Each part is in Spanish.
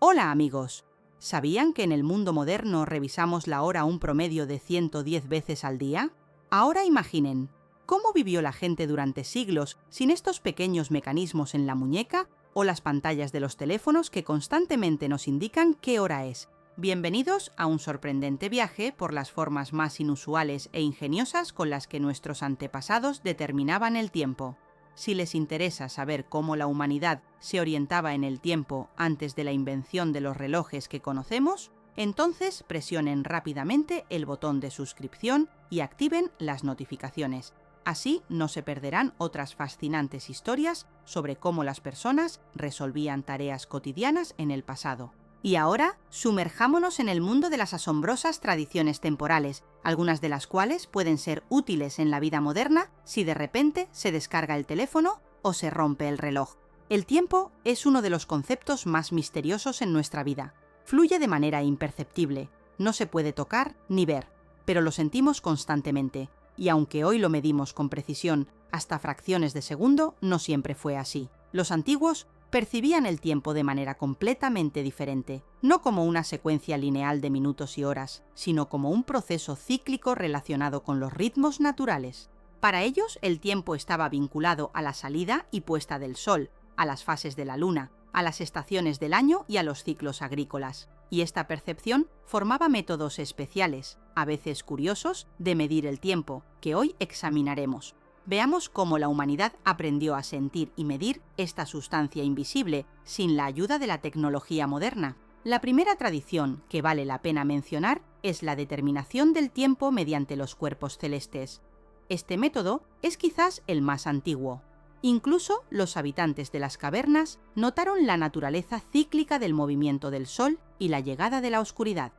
Hola amigos, ¿sabían que en el mundo moderno revisamos la hora un promedio de 110 veces al día? Ahora imaginen, ¿cómo vivió la gente durante siglos sin estos pequeños mecanismos en la muñeca o las pantallas de los teléfonos que constantemente nos indican qué hora es? Bienvenidos a un sorprendente viaje por las formas más inusuales e ingeniosas con las que nuestros antepasados determinaban el tiempo. Si les interesa saber cómo la humanidad se orientaba en el tiempo antes de la invención de los relojes que conocemos, entonces presionen rápidamente el botón de suscripción y activen las notificaciones. Así no se perderán otras fascinantes historias sobre cómo las personas resolvían tareas cotidianas en el pasado. Y ahora, sumerjámonos en el mundo de las asombrosas tradiciones temporales, algunas de las cuales pueden ser útiles en la vida moderna si de repente se descarga el teléfono o se rompe el reloj. El tiempo es uno de los conceptos más misteriosos en nuestra vida. Fluye de manera imperceptible, no se puede tocar ni ver, pero lo sentimos constantemente, y aunque hoy lo medimos con precisión hasta fracciones de segundo, no siempre fue así. Los antiguos percibían el tiempo de manera completamente diferente, no como una secuencia lineal de minutos y horas, sino como un proceso cíclico relacionado con los ritmos naturales. Para ellos, el tiempo estaba vinculado a la salida y puesta del sol, a las fases de la luna, a las estaciones del año y a los ciclos agrícolas. Y esta percepción formaba métodos especiales, a veces curiosos, de medir el tiempo, que hoy examinaremos. Veamos cómo la humanidad aprendió a sentir y medir esta sustancia invisible sin la ayuda de la tecnología moderna. La primera tradición que vale la pena mencionar es la determinación del tiempo mediante los cuerpos celestes. Este método es quizás el más antiguo. Incluso los habitantes de las cavernas notaron la naturaleza cíclica del movimiento del sol y la llegada de la oscuridad.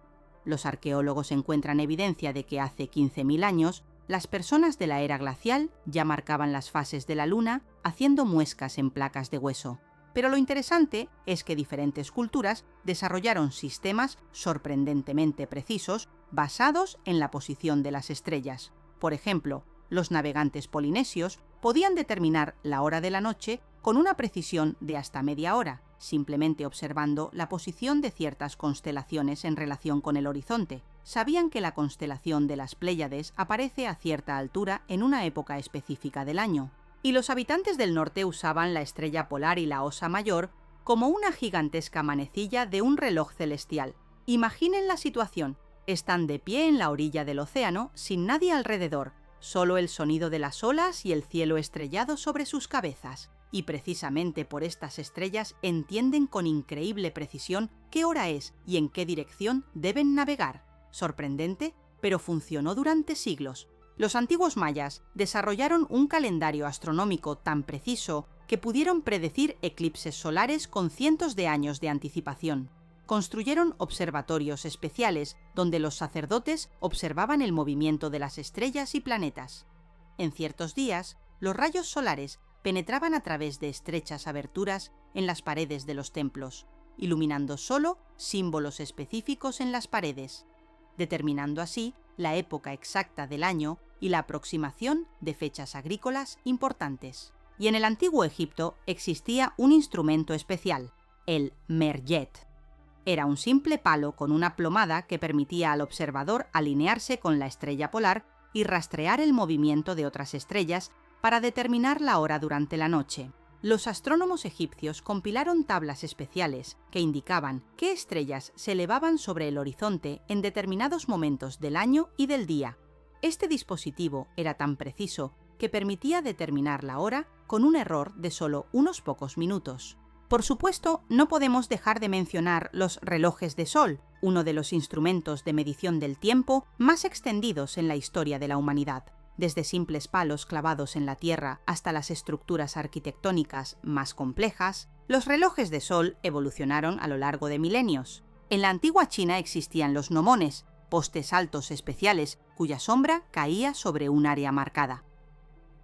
Los arqueólogos encuentran evidencia de que hace 15.000 años las personas de la era glacial ya marcaban las fases de la luna haciendo muescas en placas de hueso. Pero lo interesante es que diferentes culturas desarrollaron sistemas sorprendentemente precisos basados en la posición de las estrellas. Por ejemplo, los navegantes polinesios podían determinar la hora de la noche con una precisión de hasta media hora, simplemente observando la posición de ciertas constelaciones en relación con el horizonte. Sabían que la constelación de las Pléyades aparece a cierta altura en una época específica del año. Y los habitantes del norte usaban la estrella polar y la Osa Mayor como una gigantesca manecilla de un reloj celestial. Imaginen la situación. Están de pie en la orilla del océano, sin nadie alrededor, solo el sonido de las olas y el cielo estrellado sobre sus cabezas. Y precisamente por estas estrellas entienden con increíble precisión qué hora es y en qué dirección deben navegar. Sorprendente, pero funcionó durante siglos. Los antiguos mayas desarrollaron un calendario astronómico tan preciso que pudieron predecir eclipses solares con cientos de años de anticipación. Construyeron observatorios especiales donde los sacerdotes observaban el movimiento de las estrellas y planetas. En ciertos días, los rayos solares penetraban a través de estrechas aberturas en las paredes de los templos, iluminando solo símbolos específicos en las paredes, determinando así la época exacta del año y la aproximación de fechas agrícolas importantes. Y en el antiguo Egipto existía un instrumento especial, el merjet. Era un simple palo con una plomada que permitía al observador alinearse con la estrella polar y rastrear el movimiento de otras estrellas para determinar la hora durante la noche. Los astrónomos egipcios compilaron tablas especiales que indicaban qué estrellas se elevaban sobre el horizonte en determinados momentos del año y del día. Este dispositivo era tan preciso que permitía determinar la hora con un error de solo unos pocos minutos. Por supuesto, no podemos dejar de mencionar los relojes de sol, uno de los instrumentos de medición del tiempo más extendidos en la historia de la humanidad. Desde simples palos clavados en la tierra hasta las estructuras arquitectónicas más complejas, los relojes de sol evolucionaron a lo largo de milenios. En la antigua China existían los gnomones, postes altos especiales cuya sombra caía sobre un área marcada.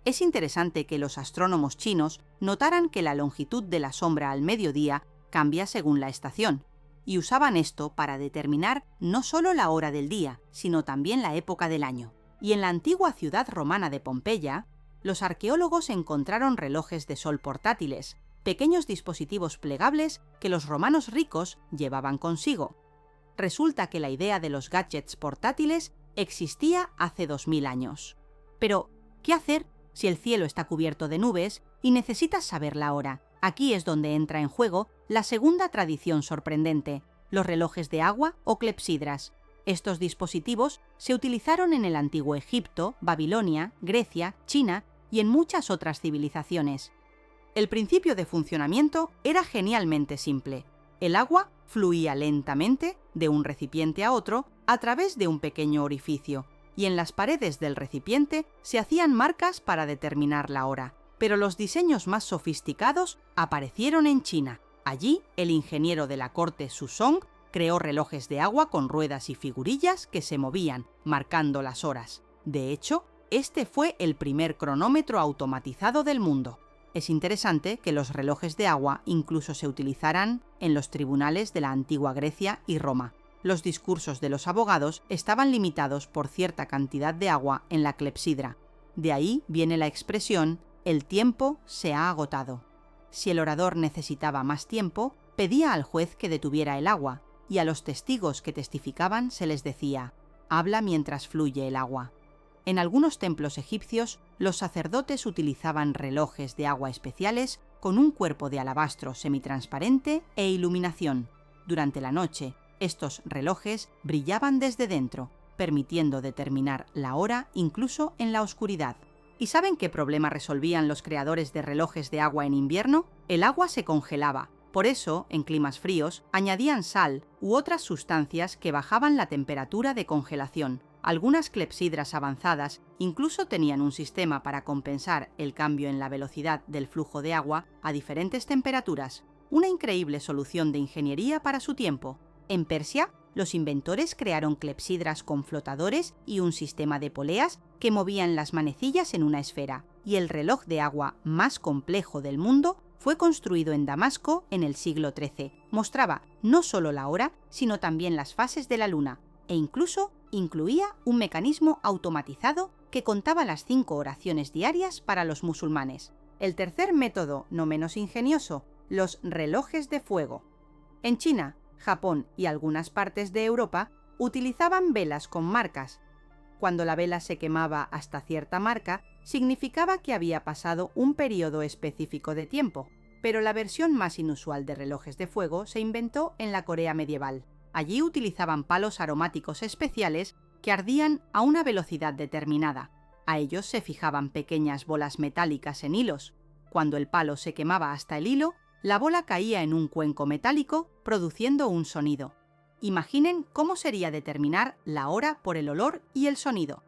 Es interesante que los astrónomos chinos notaran que la longitud de la sombra al mediodía cambia según la estación, y usaban esto para determinar no solo la hora del día, sino también la época del año. Y en la antigua ciudad romana de Pompeya, los arqueólogos encontraron relojes de sol portátiles, pequeños dispositivos plegables que los romanos ricos llevaban consigo. Resulta que la idea de los gadgets portátiles existía hace 2000 años. Pero, ¿qué hacer si el cielo está cubierto de nubes y necesitas saber la hora? Aquí es donde entra en juego la segunda tradición sorprendente, los relojes de agua o clepsidras. Estos dispositivos se utilizaron en el antiguo Egipto, Babilonia, Grecia, China y en muchas otras civilizaciones. El principio de funcionamiento era genialmente simple. El agua fluía lentamente de un recipiente a otro a través de un pequeño orificio, y en las paredes del recipiente se hacían marcas para determinar la hora. Pero los diseños más sofisticados aparecieron en China. Allí, el ingeniero de la corte Shuzong creó relojes de agua con ruedas y figurillas que se movían, marcando las horas. De hecho, este fue el primer cronómetro automatizado del mundo. Es interesante que los relojes de agua incluso se utilizaran en los tribunales de la antigua Grecia y Roma. Los discursos de los abogados estaban limitados por cierta cantidad de agua en la clepsidra. De ahí viene la expresión «el tiempo se ha agotado». Si el orador necesitaba más tiempo, pedía al juez que detuviera el agua, y a los testigos que testificaban se les decía «habla mientras fluye el agua». En algunos templos egipcios, los sacerdotes utilizaban relojes de agua especiales con un cuerpo de alabastro semitransparente e iluminación. Durante la noche, estos relojes brillaban desde dentro, permitiendo determinar la hora incluso en la oscuridad. ¿Y saben qué problema resolvían los creadores de relojes de agua en invierno? El agua se congelaba. Por eso, en climas fríos, añadían sal u otras sustancias que bajaban la temperatura de congelación. Algunas clepsidras avanzadas incluso tenían un sistema para compensar el cambio en la velocidad del flujo de agua a diferentes temperaturas. Una increíble solución de ingeniería para su tiempo. En Persia, los inventores crearon clepsidras con flotadores y un sistema de poleas que movían las manecillas en una esfera. Y el reloj de agua más complejo del mundo fue construido en Damasco en el siglo XIII. Mostraba no solo la hora, sino también las fases de la luna, e incluso incluía un mecanismo automatizado que contaba las 5 oraciones diarias para los musulmanes. El tercer método, no menos ingenioso, los relojes de fuego. En China, Japón y algunas partes de Europa utilizaban velas con marcas. Cuando la vela se quemaba hasta cierta marca, significaba que había pasado un periodo específico de tiempo. Pero la versión más inusual de relojes de fuego se inventó en la Corea medieval. Allí utilizaban palos aromáticos especiales que ardían a una velocidad determinada. A ellos se fijaban pequeñas bolas metálicas en hilos. Cuando el palo se quemaba hasta el hilo, la bola caía en un cuenco metálico, produciendo un sonido. Imaginen cómo sería determinar la hora por el olor y el sonido.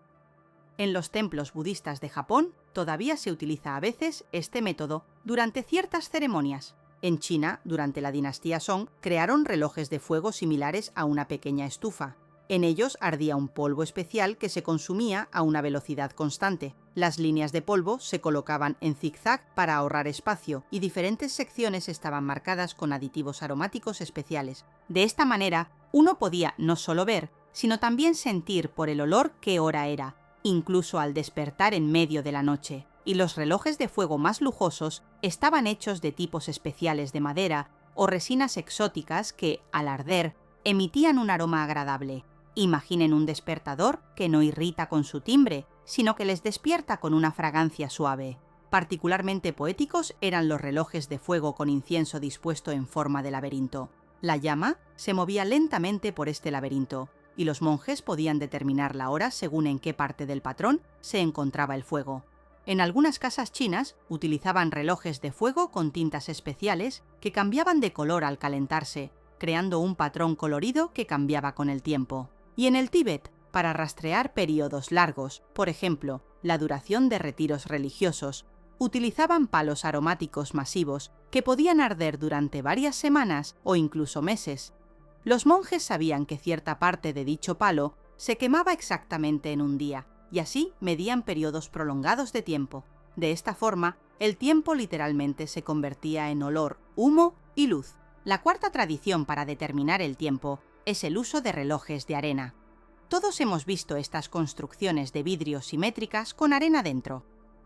En los templos budistas de Japón todavía se utiliza a veces este método durante ciertas ceremonias. En China, durante la dinastía Song, crearon relojes de fuego similares a una pequeña estufa. En ellos ardía un polvo especial que se consumía a una velocidad constante. Las líneas de polvo se colocaban en zigzag para ahorrar espacio y diferentes secciones estaban marcadas con aditivos aromáticos especiales. De esta manera, uno podía no solo ver, sino también sentir por el olor qué hora era, incluso al despertar en medio de la noche. Y los relojes de fuego más lujosos estaban hechos de tipos especiales de madera o resinas exóticas que, al arder, emitían un aroma agradable. Imaginen un despertador que no irrita con su timbre, sino que les despierta con una fragancia suave. Particularmente poéticos eran los relojes de fuego con incienso dispuesto en forma de laberinto. La llama se movía lentamente por este laberinto, y los monjes podían determinar la hora según en qué parte del patrón se encontraba el fuego. En algunas casas chinas utilizaban relojes de fuego con tintas especiales que cambiaban de color al calentarse, creando un patrón colorido que cambiaba con el tiempo. Y en el Tíbet, para rastrear periodos largos, por ejemplo, la duración de retiros religiosos, utilizaban palos aromáticos masivos que podían arder durante varias semanas o incluso meses. Los monjes sabían que cierta parte de dicho palo se quemaba exactamente en un día, y así medían periodos prolongados de tiempo. De esta forma, el tiempo literalmente se convertía en olor, humo y luz. La cuarta tradición para determinar el tiempo es el uso de relojes de arena. Todos hemos visto estas construcciones de vidrio simétricas con arena dentro,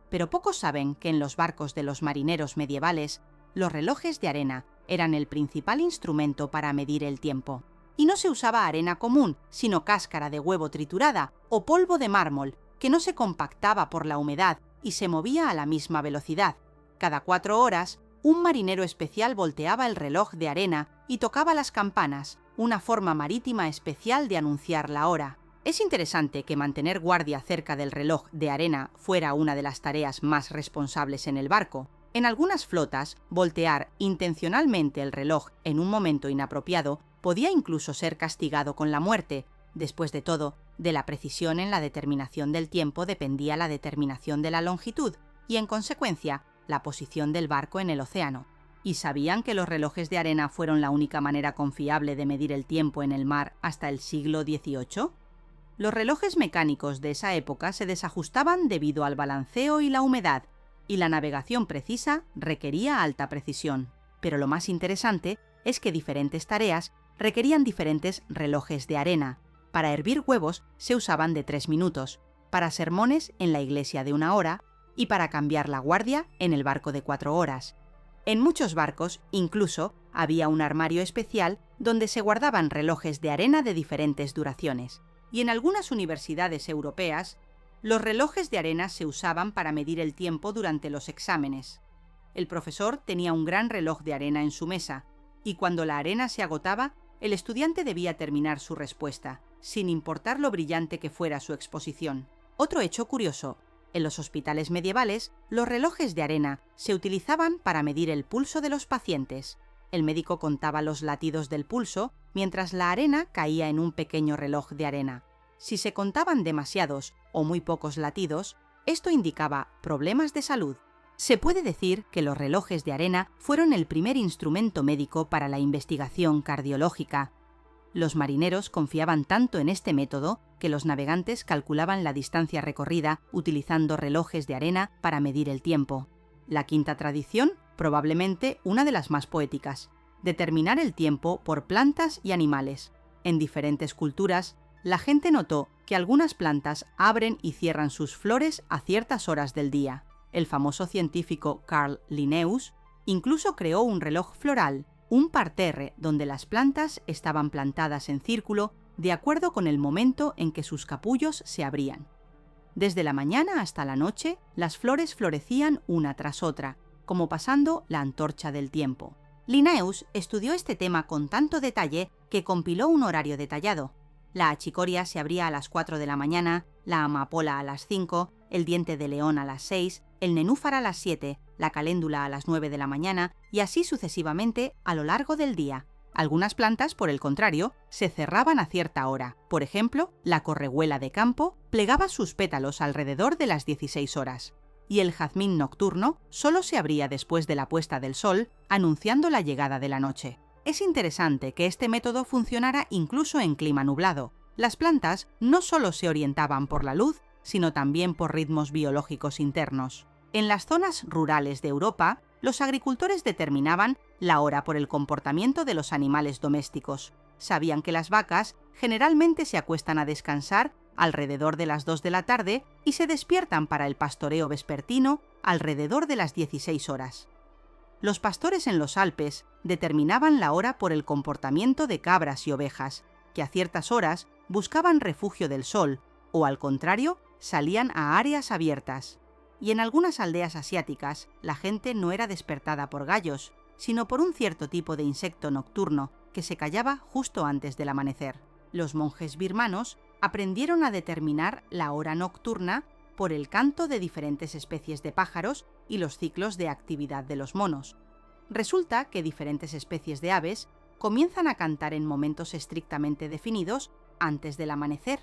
pero pocos saben que en los barcos de los marineros medievales, los relojes de arena eran el principal instrumento para medir el tiempo. Y no se usaba arena común, sino cáscara de huevo triturada o polvo de mármol, que no se compactaba por la humedad y se movía a la misma velocidad. Cada 4 horas, un marinero especial volteaba el reloj de arena y tocaba las campanas, una forma marítima especial de anunciar la hora. Es interesante que mantener guardia cerca del reloj de arena fuera una de las tareas más responsables en el barco. En algunas flotas, voltear intencionalmente el reloj en un momento inapropiado podía incluso ser castigado con la muerte. Después de todo, de la precisión en la determinación del tiempo dependía la determinación de la longitud y, en consecuencia, la posición del barco en el océano. ¿Y sabían que los relojes de arena fueron la única manera confiable de medir el tiempo en el mar hasta el siglo XVIII? Los relojes mecánicos de esa época se desajustaban debido al balanceo y la humedad, y la navegación precisa requería alta precisión. Pero lo más interesante es que diferentes tareas requerían diferentes relojes de arena. Para hervir huevos se usaban de 3 minutos, para sermones en la iglesia de 1 hora y para cambiar la guardia en el barco de 4 horas. En muchos barcos, incluso, había un armario especial donde se guardaban relojes de arena de diferentes duraciones. Y en algunas universidades europeas, los relojes de arena se usaban para medir el tiempo durante los exámenes. El profesor tenía un gran reloj de arena en su mesa, y cuando la arena se agotaba, el estudiante debía terminar su respuesta, sin importar lo brillante que fuera su exposición. Otro hecho curioso: en los hospitales medievales, los relojes de arena se utilizaban para medir el pulso de los pacientes. El médico contaba los latidos del pulso, mientras la arena caía en un pequeño reloj de arena. Si se contaban demasiados o muy pocos latidos, esto indicaba problemas de salud. Se puede decir que los relojes de arena fueron el primer instrumento médico para la investigación cardiológica. Los marineros confiaban tanto en este método que los navegantes calculaban la distancia recorrida utilizando relojes de arena para medir el tiempo. La quinta tradición, probablemente una de las más poéticas: determinar el tiempo por plantas y animales. En diferentes culturas, la gente notó que algunas plantas abren y cierran sus flores a ciertas horas del día. El famoso científico Carl Linnaeus incluso creó un reloj floral, un parterre donde las plantas estaban plantadas en círculo de acuerdo con el momento en que sus capullos se abrían. Desde la mañana hasta la noche, las flores florecían una tras otra, como pasando la antorcha del tiempo. Linnaeus estudió este tema con tanto detalle que compiló un horario detallado. La achicoria se abría a las 4 de la mañana, la amapola a las 5, el diente de león a las 6, el nenúfar a las 7, la caléndula a las 9 de la mañana y así sucesivamente a lo largo del día. Algunas plantas, por el contrario, se cerraban a cierta hora. Por ejemplo, la correhuela de campo plegaba sus pétalos alrededor de las 16 horas. Y el jazmín nocturno solo se abría después de la puesta del sol, anunciando la llegada de la noche. Es interesante que este método funcionara incluso en clima nublado. Las plantas no solo se orientaban por la luz, sino también por ritmos biológicos internos. En las zonas rurales de Europa, los agricultores determinaban la hora por el comportamiento de los animales domésticos. Sabían que las vacas generalmente se acuestan a descansar alrededor de las 2 de la tarde y se despiertan para el pastoreo vespertino alrededor de las 16 horas. Los pastores en los Alpes determinaban la hora por el comportamiento de cabras y ovejas, que a ciertas horas buscaban refugio del sol o, al contrario, salían a áreas abiertas. Y en algunas aldeas asiáticas, la gente no era despertada por gallos, sino por un cierto tipo de insecto nocturno que se callaba justo antes del amanecer. Los monjes birmanos aprendieron a determinar la hora nocturna por el canto de diferentes especies de pájaros y los ciclos de actividad de los monos. Resulta que diferentes especies de aves comienzan a cantar en momentos estrictamente definidos antes del amanecer,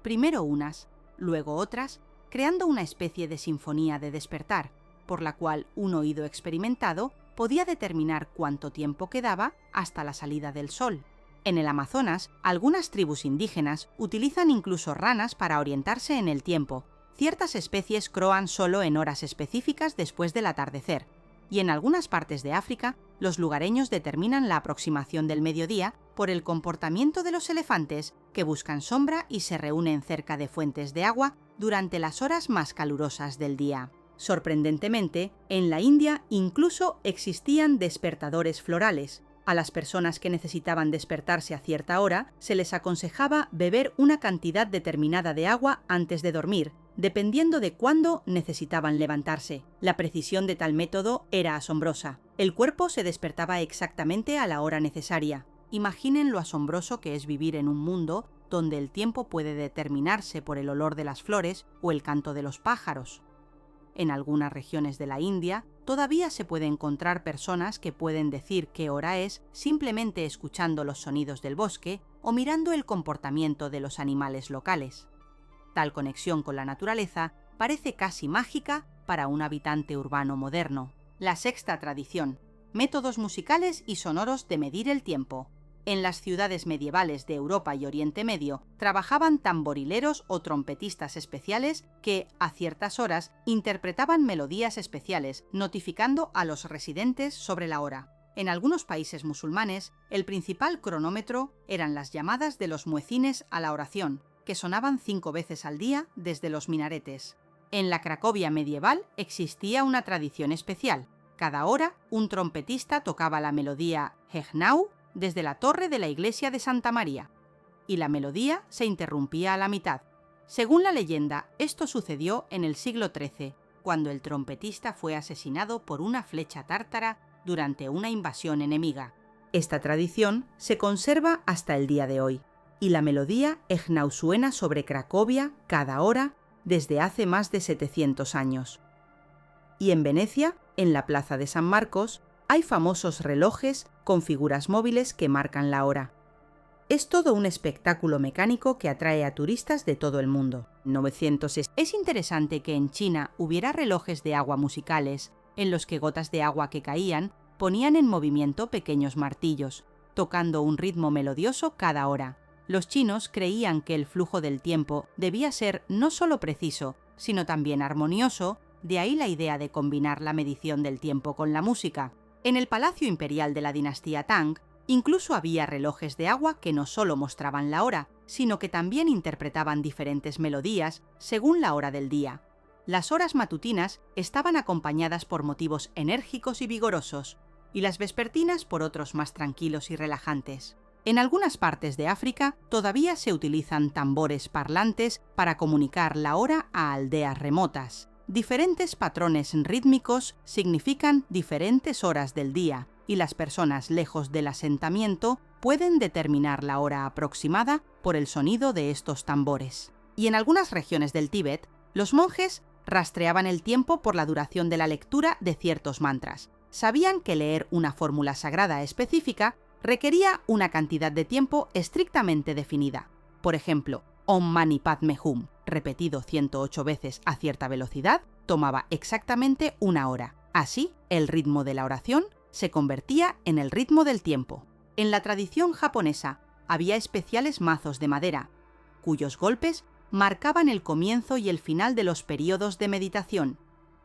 primero unas, luego otras, creando una especie de sinfonía de despertar, por la cual un oído experimentado podía determinar cuánto tiempo quedaba hasta la salida del sol. En el Amazonas, algunas tribus indígenas utilizan incluso ranas para orientarse en el tiempo. Ciertas especies croan solo en horas específicas después del atardecer, y en algunas partes de África, los lugareños determinan la aproximación del mediodía por el comportamiento de los elefantes, que buscan sombra y se reúnen cerca de fuentes de agua durante las horas más calurosas del día. Sorprendentemente, en la India incluso existían despertadores florales. A las personas que necesitaban despertarse a cierta hora se les aconsejaba beber una cantidad determinada de agua antes de dormir, dependiendo de cuándo necesitaban levantarse. La precisión de tal método era asombrosa. El cuerpo se despertaba exactamente a la hora necesaria. Imaginen lo asombroso que es vivir en un mundo donde el tiempo puede determinarse por el olor de las flores o el canto de los pájaros. En algunas regiones de la India todavía se puede encontrar personas que pueden decir qué hora es simplemente escuchando los sonidos del bosque o mirando el comportamiento de los animales locales. Tal conexión con la naturaleza parece casi mágica para un habitante urbano moderno. La sexta tradición: métodos musicales y sonoros de medir el tiempo. En las ciudades medievales de Europa y Oriente Medio trabajaban tamborileros o trompetistas especiales que, a ciertas horas, interpretaban melodías especiales, notificando a los residentes sobre la hora. En algunos países musulmanes, el principal cronómetro eran las llamadas de los muecines a la oración, que sonaban 5 veces al día desde los minaretes. En la Cracovia medieval existía una tradición especial. Cada hora, un trompetista tocaba la melodía Hegnau desde la torre de la iglesia de Santa María, y la melodía se interrumpía a la mitad. Según la leyenda, esto sucedió en el siglo XIII, cuando el trompetista fue asesinado por una flecha tártara durante una invasión enemiga. Esta tradición se conserva hasta el día de hoy, y la melodía Hegnau suena sobre Cracovia cada hora desde hace más de 700 años. Y en Venecia, en la plaza de San Marcos, hay famosos relojes con figuras móviles que marcan la hora. Es todo un espectáculo mecánico que atrae a turistas de todo el mundo. Es interesante que en China hubiera relojes de agua musicales, en los que gotas de agua que caían ponían en movimiento pequeños martillos, tocando un ritmo melodioso cada hora. Los chinos creían que el flujo del tiempo debía ser no solo preciso, sino también armonioso, de ahí la idea de combinar la medición del tiempo con la música. En el Palacio Imperial de la dinastía Tang, incluso había relojes de agua que no solo mostraban la hora, sino que también interpretaban diferentes melodías según la hora del día. Las horas matutinas estaban acompañadas por motivos enérgicos y vigorosos, y las vespertinas por otros más tranquilos y relajantes. En algunas partes de África todavía se utilizan tambores parlantes para comunicar la hora a aldeas remotas. Diferentes patrones rítmicos significan diferentes horas del día, y las personas lejos del asentamiento pueden determinar la hora aproximada por el sonido de estos tambores. Y en algunas regiones del Tíbet, los monjes rastreaban el tiempo por la duración de la lectura de ciertos mantras. Sabían que leer una fórmula sagrada específica requería una cantidad de tiempo estrictamente definida. Por ejemplo, Om Mani Padme Hum, repetido 108 veces a cierta velocidad, tomaba exactamente una hora. Así, el ritmo de la oración se convertía en el ritmo del tiempo. En la tradición japonesa había especiales mazos de madera, cuyos golpes marcaban el comienzo y el final de los periodos de meditación.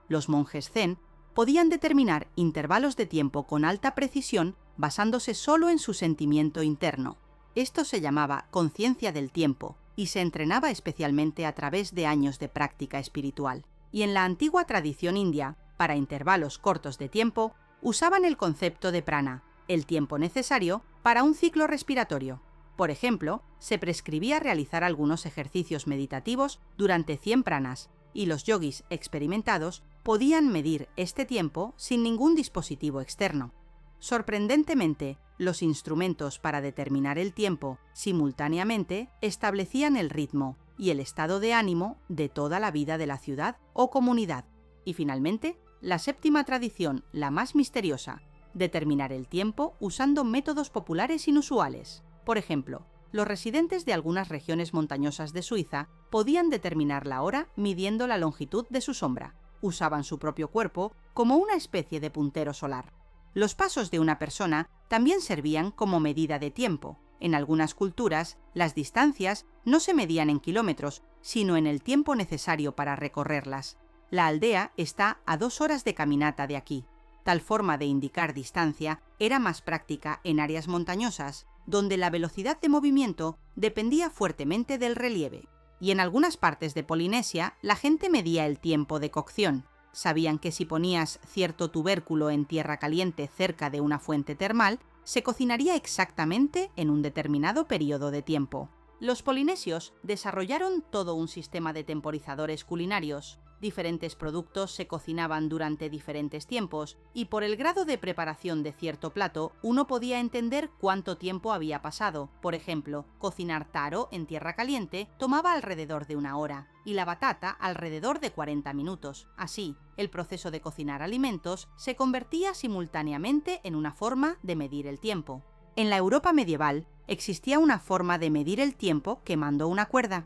Los monjes zen podían determinar intervalos de tiempo con alta precisión basándose solo en su sentimiento interno. Esto se llamaba conciencia del tiempo y se entrenaba especialmente a través de años de práctica espiritual. Y en la antigua tradición india, para intervalos cortos de tiempo, usaban el concepto de prana, el tiempo necesario para un ciclo respiratorio. Por ejemplo, se prescribía realizar algunos ejercicios meditativos durante 100 pranas, y los yogis experimentados podían medir este tiempo sin ningún dispositivo externo. Sorprendentemente, los instrumentos para determinar el tiempo simultáneamente establecían el ritmo y el estado de ánimo de toda la vida de la ciudad o comunidad. Y finalmente, la séptima tradición, la más misteriosa, determinar el tiempo usando métodos populares inusuales. Por ejemplo, los residentes de algunas regiones montañosas de Suiza podían determinar la hora midiendo la longitud de su sombra. Usaban su propio cuerpo como una especie de puntero solar. Los pasos de una persona también servían como medida de tiempo. En algunas culturas, las distancias no se medían en kilómetros, sino en el tiempo necesario para recorrerlas. La aldea está a 2 horas de caminata de aquí. Tal forma de indicar distancia era más práctica en áreas montañosas, donde la velocidad de movimiento dependía fuertemente del relieve. Y en algunas partes de Polinesia, la gente medía el tiempo de cocción. Sabían que si ponías cierto tubérculo en tierra caliente cerca de una fuente termal, se cocinaría exactamente en un determinado periodo de tiempo. Los polinesios desarrollaron todo un sistema de temporizadores culinarios. Diferentes productos se cocinaban durante diferentes tiempos, y por el grado de preparación de cierto plato, uno podía entender cuánto tiempo había pasado. Por ejemplo, cocinar taro en tierra caliente tomaba alrededor de 1 hora, y la batata alrededor de 40 minutos. Así, el proceso de cocinar alimentos se convertía simultáneamente en una forma de medir el tiempo. En la Europa medieval, existía una forma de medir el tiempo quemando una cuerda.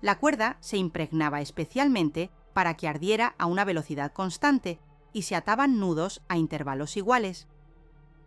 La cuerda se impregnaba especialmente para que ardiera a una velocidad constante y se ataban nudos a intervalos iguales.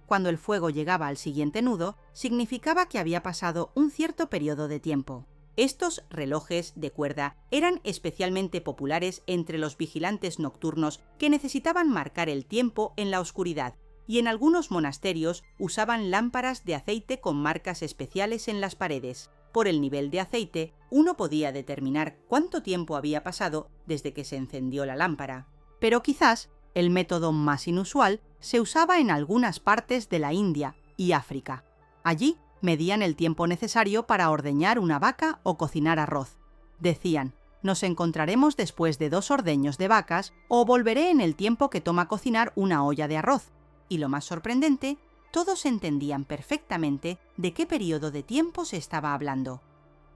Cuando el fuego llegaba al siguiente nudo, significaba que había pasado un cierto periodo de tiempo. Estos relojes de cuerda eran especialmente populares entre los vigilantes nocturnos que necesitaban marcar el tiempo en la oscuridad, y en algunos monasterios usaban lámparas de aceite con marcas especiales en las paredes. Por el nivel de aceite, uno podía determinar cuánto tiempo había pasado desde que se encendió la lámpara. Pero quizás el método más inusual se usaba en algunas partes de la India y África. Allí medían el tiempo necesario para ordeñar una vaca o cocinar arroz. Decían: nos encontraremos después de 2 ordeños de vacas, o volveré en el tiempo que toma cocinar una olla de arroz. Y lo más sorprendente, todos entendían perfectamente de qué periodo de tiempo se estaba hablando.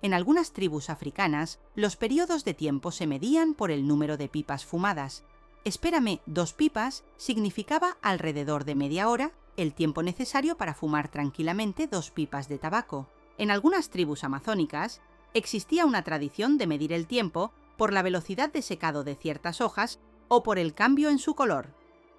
En algunas tribus africanas, los periodos de tiempo se medían por el número de pipas fumadas. Espérame 2 pipas significaba alrededor de media hora, el tiempo necesario para fumar tranquilamente 2 pipas de tabaco. En algunas tribus amazónicas, existía una tradición de medir el tiempo por la velocidad de secado de ciertas hojas o por el cambio en su color.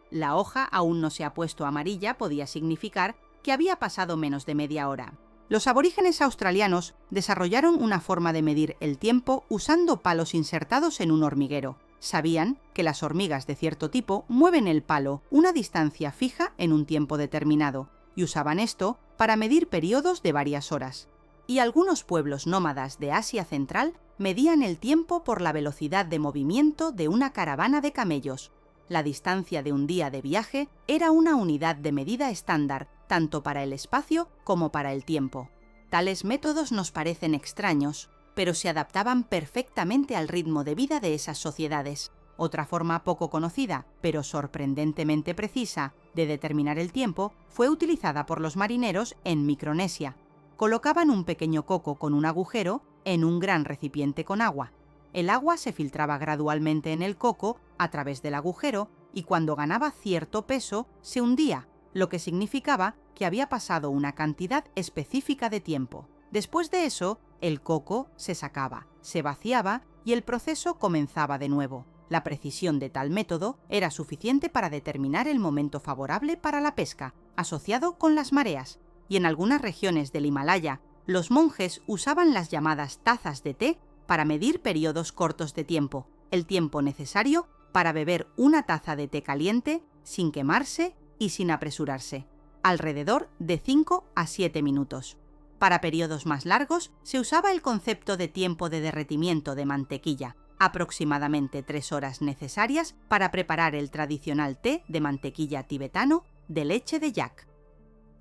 La hoja aún no se ha puesto amarilla podía significar que había pasado menos de media hora. Los aborígenes australianos desarrollaron una forma de medir el tiempo usando palos insertados en un hormiguero. Sabían que las hormigas de cierto tipo mueven el palo una distancia fija en un tiempo determinado, y usaban esto para medir periodos de varias horas. Y algunos pueblos nómadas de Asia Central medían el tiempo por la velocidad de movimiento de una caravana de camellos. La distancia de un día de viaje era una unidad de medida estándar, tanto para el espacio como para el tiempo. Tales métodos nos parecen extraños, pero se adaptaban perfectamente al ritmo de vida de esas sociedades. Otra forma poco conocida, pero sorprendentemente precisa, de determinar el tiempo fue utilizada por los marineros en Micronesia. Colocaban un pequeño coco con un agujero en un gran recipiente con agua. El agua se filtraba gradualmente en el coco a través del agujero, y cuando ganaba cierto peso se hundía, lo que significaba que había pasado una cantidad específica de tiempo. Después de eso, el coco se sacaba, se vaciaba y el proceso comenzaba de nuevo. La precisión de tal método era suficiente para determinar el momento favorable para la pesca, asociado con las mareas, y en algunas regiones del Himalaya, los monjes usaban las llamadas tazas de té para medir periodos cortos de tiempo, el tiempo necesario para beber una taza de té caliente sin quemarse y sin apresurarse, alrededor de 5 a 7 minutos. Para periodos más largos se usaba el concepto de tiempo de derretimiento de mantequilla, aproximadamente 3 horas necesarias para preparar el tradicional té de mantequilla tibetano de leche de yak.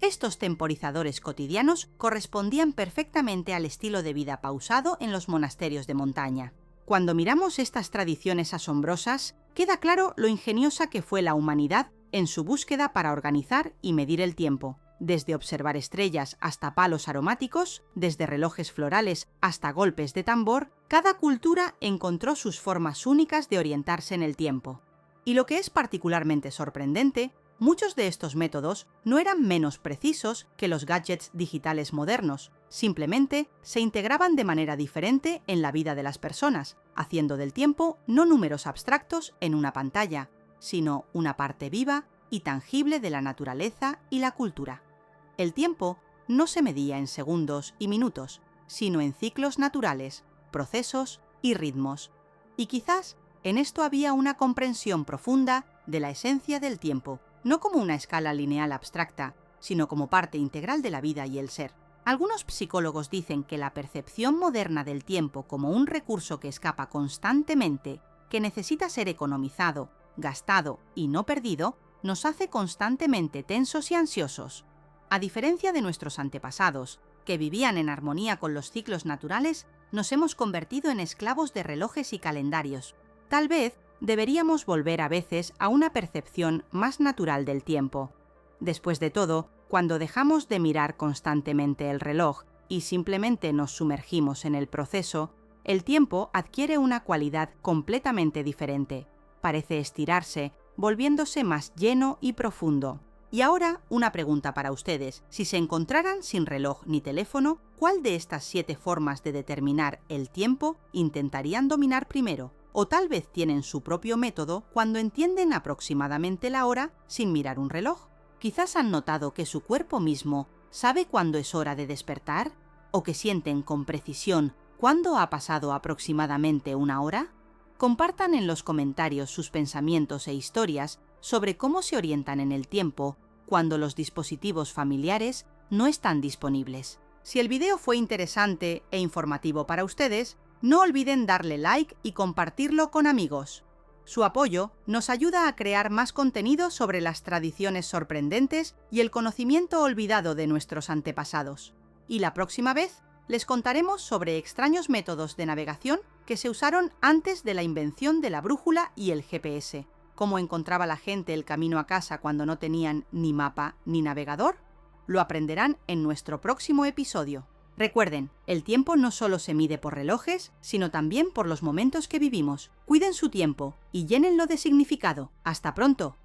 Estos temporizadores cotidianos correspondían perfectamente al estilo de vida pausado en los monasterios de montaña. Cuando miramos estas tradiciones asombrosas, queda claro lo ingeniosa que fue la humanidad en su búsqueda para organizar y medir el tiempo. Desde observar estrellas hasta palos aromáticos, desde relojes florales hasta golpes de tambor, cada cultura encontró sus formas únicas de orientarse en el tiempo. Y lo que es particularmente sorprendente, muchos de estos métodos no eran menos precisos que los gadgets digitales modernos, simplemente se integraban de manera diferente en la vida de las personas, haciendo del tiempo no números abstractos en una pantalla, sino una parte viva y tangible de la naturaleza y la cultura. El tiempo no se medía en segundos y minutos, sino en ciclos naturales, procesos y ritmos. Y quizás en esto había una comprensión profunda de la esencia del tiempo, no como una escala lineal abstracta, sino como parte integral de la vida y el ser. Algunos psicólogos dicen que la percepción moderna del tiempo como un recurso que escapa constantemente, que necesita ser economizado gastado y no perdido, nos hace constantemente tensos y ansiosos. A diferencia de nuestros antepasados, que vivían en armonía con los ciclos naturales, nos hemos convertido en esclavos de relojes y calendarios. Tal vez deberíamos volver a veces a una percepción más natural del tiempo. Después de todo, cuando dejamos de mirar constantemente el reloj y simplemente nos sumergimos en el proceso, el tiempo adquiere una cualidad completamente diferente. Parece estirarse, volviéndose más lleno y profundo. Y ahora, una pregunta para ustedes. Si se encontraran sin reloj ni teléfono, ¿cuál de estas 7 formas de determinar el tiempo intentarían dominar primero? O tal vez tienen su propio método cuando entienden aproximadamente la hora sin mirar un reloj. Quizás han notado que su cuerpo mismo sabe cuándo es hora de despertar, o que sienten con precisión cuándo ha pasado aproximadamente una hora. Compartan en los comentarios sus pensamientos e historias sobre cómo se orientan en el tiempo cuando los dispositivos familiares no están disponibles. Si el video fue interesante e informativo para ustedes, no olviden darle like y compartirlo con amigos. Su apoyo nos ayuda a crear más contenido sobre las tradiciones sorprendentes y el conocimiento olvidado de nuestros antepasados. Y la próxima vez les contaremos sobre extraños métodos de navegación que se usaron antes de la invención de la brújula y el GPS. ¿Cómo encontraba la gente el camino a casa cuando no tenían ni mapa ni navegador? Lo aprenderán en nuestro próximo episodio. Recuerden, el tiempo no solo se mide por relojes, sino también por los momentos que vivimos. Cuiden su tiempo y llénenlo de significado. ¡Hasta pronto!